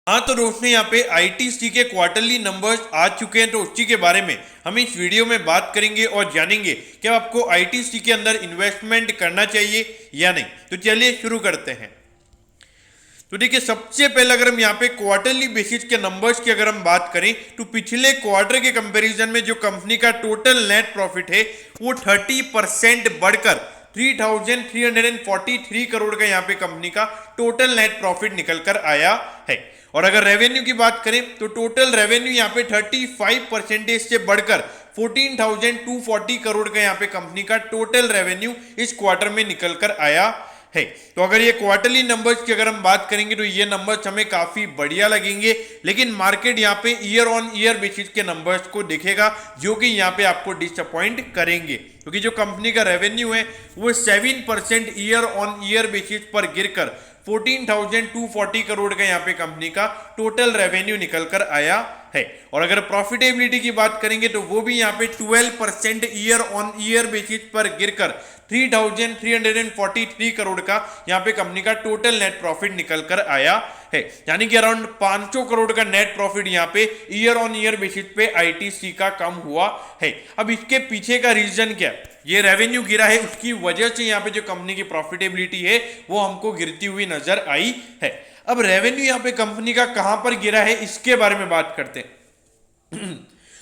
हाँ तो दोस्तों यहाँ पे आईटीसी के क्वार्टरली नंबर्स आ चुके हैं, तो उसी के बारे में हम इस वीडियो में बात करेंगे और जानेंगे कि आपको आईटीसी के अंदर इन्वेस्टमेंट करना चाहिए या नहीं। तो चलिए शुरू करते हैं। तो देखिए, सबसे पहले अगर हम यहाँ पे क्वार्टरली बेसिस के नंबर्स की अगर हम बात करें तो पिछले क्वार्टर के कंपैरिजन में जो कंपनी का टोटल नेट प्रॉफिट है वो 30% बढ़कर 3,343 करोड़ का यहाँ पे कंपनी का टोटल नेट प्रॉफिट निकल कर आया है। और अगर रेवेन्यू की बात करें तो टोटल रेवेन्यू यहाँ पे 35% से बढ़कर 14,240 करोड़ का यहाँ पे कंपनी का टोटल रेवेन्यू इस क्वार्टर में निकल कर आया है। तो अगर ये क्वार्टरली नंबर्स की अगर हम बात करेंगे तो ये नंबर्स हमें काफी बढ़िया लगेंगे, लेकिन मार्केट यहाँ पे ईयर ऑन ईयर बेसिस के नंबर्स को देखेगा जो कि यहाँ पे आपको डिसअपॉइंट करेंगे, क्योंकि जो कंपनी का रेवेन्यू है वो 7% ईयर ऑन ईयर बेसिस पर गिरकर 14,240 करोड़ का यहाँ पे कंपनी का टोटल रेवेन्यू निकल कर आया है। और अगर प्रॉफिटेबिलिटी की बात करेंगे तो वो भी यहाँ पे 12% ईयर ऑन ईयर बेसिस पर गिरकर 3,343 करोड़ का यहाँ पे कंपनी का टोटल नेट प्रॉफिट निकल कर आया है, यानी कि अराउंड 500 करोड़ का नेट प्रॉफिट यहाँ पे ईयर ऑन ईयर बेसिस पे आईटीसी का कम हुआ है। अब इसके पीछे का रीजन क्या है? ये रेवेन्यू गिरा है, उसकी वजह से यहाँ पे जो कंपनी की प्रॉफिटेबिलिटी है वो हमको गिरती हुई नजर आई है। अब रेवेन्यू यहाँ पे कंपनी का कहां पर गिरा है इसके बारे में बात करते हैं।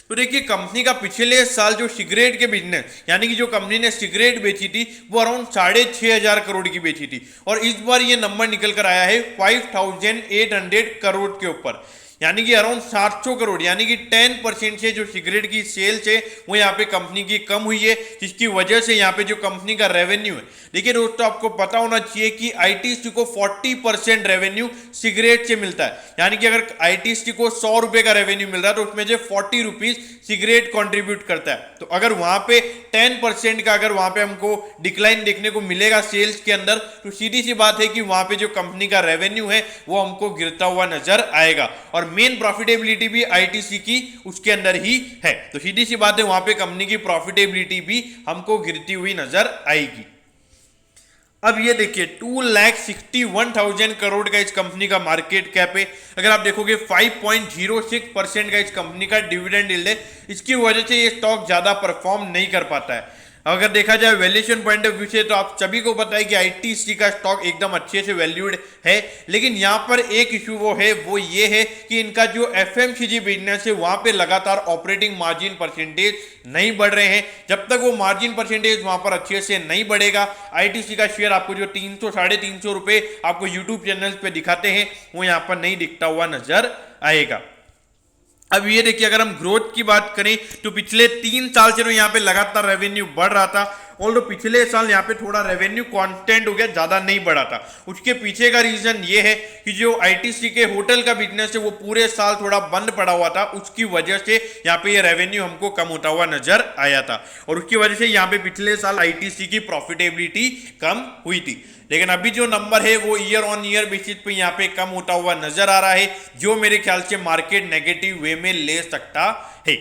तो देखिए, कंपनी का पिछले साल जो सिगरेट के बिजनेस यानी कि जो कंपनी ने सिगरेट बेची थी वो अराउंड 6,500 करोड़ की बेची थी, और इस बार ये नंबर निकल कर आया है 5,800 करोड़ के ऊपर, यानी कि अराउंड 700 करोड़, यानी कि 10% से जो सिगरेट की सेल्स है वो यहाँ पे कंपनी की कम हुई है, जिसकी वजह से यहाँ पे जो कंपनी का रेवेन्यू है, देखिए दोस्तों आपको पता होना चाहिए कि आईटीसी को 40% रेवेन्यू सिगरेट से मिलता है, यानी कि अगर आईटीसी को 100 रुपए का रेवेन्यू मिल रहा है तो उसमें से 40 रुपीज सिगरेट कॉन्ट्रीब्यूट करता है। तो अगर वहां पे 10% का अगर वहां पे हमको डिक्लाइन देखने को मिलेगा सेल्स के अंदर, तो सीधी सी बात है कि वहां पे जो कंपनी का रेवेन्यू है वो हमको गिरता हुआ नजर आएगा, और मेन प्रॉफिटेबिलिटी भी आईटीसी की उसके अंदर ही है। तो सीधी सी बात है वहां पे कंपनी की प्रॉफिटेबिलिटी भी हमको गिरती हुई नजर आएगी। अब ये देखिए 2,61,000 करोड़ का इस कंपनी का मार्केट कैप है। अगर आप देखोगे 5.06% का इस कंपनी का डिविडेंड यील्ड है, इसकी वजह से ये स्टॉक ज्यादा परफॉर्म नहीं कर पाता है। अगर देखा जाए वैल्यूएशन पॉइंट ऑफ व्यू से तो आप सभी को पता है कि आईटीसी का स्टॉक एकदम अच्छे से वैल्यूड है, लेकिन यहाँ पर एक इशू वो ये है कि इनका जो एफएमसीजी बिजनेस है वहां पे लगातार ऑपरेटिंग मार्जिन परसेंटेज नहीं बढ़ रहे हैं। जब तक वो मार्जिन परसेंटेज वहां पर अच्छे से नहीं बढ़ेगा, आईटीसी का शेयर आपको जो 300 350 रुपए आपको यूट्यूब चैनल पे दिखाते हैं वो यहाँ पर नहीं दिखता हुआ नजर आएगा। अब ये देखिए, अगर हम ग्रोथ की बात करें तो पिछले 3 साल से तो यहाँ पे लगातार रेवेन्यू बढ़ रहा था, और पिछले साल यहाँ पे थोड़ा रेवेन्यू कांस्टेंट हो गया, ज्यादा नहीं बढ़ा था। उसके पीछे का रीजन ये है कि जो आईटीसी के होटल का बिजनेस है वो पूरे साल थोड़ा बंद पड़ा हुआ था, उसकी वजह से यहाँ पे ये रेवेन्यू हमको कम होता हुआ नजर आया था, और उसकी वजह से यहाँ पे पिछले साल आईटीसी की प्रॉफिटेबिलिटी कम हुई थी। लेकिन अभी जो नंबर है वो ईयर ऑन ईयर बेसिस पे यहाँ पे कम होता हुआ नजर आ रहा है, जो मेरे ख्याल से मार्केट नेगेटिव वे में ले सकता है।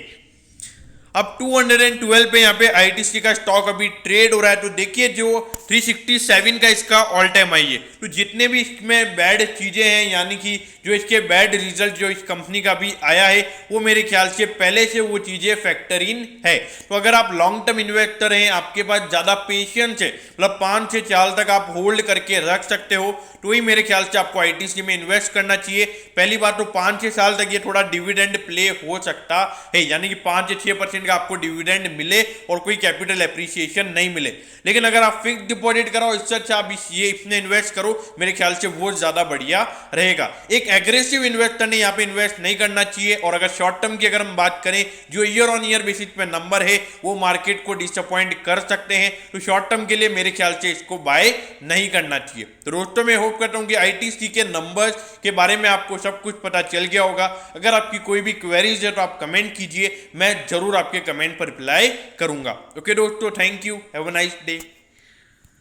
अब 212 पे यहाँ पे आईटीसी का स्टॉक अभी ट्रेड हो रहा है, तो देखिए जो 367 का इसका ऑल टाइम हाई है। तो जितने भी इसमें बैड चीजें हैं, यानी कि जो इसके बैड रिजल्ट जो इस कंपनी का भी आया है वो मेरे ख्याल से पहले से वो चीजें फैक्टर इन है। तो अगर आप लॉन्ग टर्म इन्वेस्टर हैं, आपके पास ज्यादा पेशेंस है, मतलब 5 से 4 तक आप होल्ड करके रख सकते हो, तो ही मेरे ख्याल से आपको आईटीसी में इन्वेस्ट करना चाहिए। पहली बात तो 5-6 साल तक ये थोड़ा डिविडेंड प्ले हो सकता है, यानी कि 5 से 6% का आपको डिविडेंड मिले और कोई कैपिटल एप्रिसिएशन नहीं मिले। लेकिन अगर आप फिक्स डिपॉजिट कराओ, इससे अच्छा आप इसमें इन्वेस्ट करो, मेरे ख्याल से वो ज्यादा बढ़िया रहेगा। एक एग्रेसिव इन्वेस्टर ने यहाँ पे इन्वेस्ट नहीं करना चाहिए। और अगर शॉर्ट टर्म की अगर हम बात करें, जो ईयर ऑन ईयर बेसिस पे नंबर है वो मार्केट को डिसअपॉइंट कर सकते हैं, तो शॉर्ट टर्म के लिए मेरे ख्याल से इसको बाय नहीं करना चाहिए। तो दोस्तों मैं होप करता हूं कि आईटीसी के नंबर्स के बारे में आपको सब कुछ पता चल गया होगा। अगर आपकी कोई भी क्वेरीज है तो आप कमेंट कीजिए, मैं जरूर आपके कमेंट पर रिप्लाई करूंगा। ओके दोस्तों, thank you, have a nice day.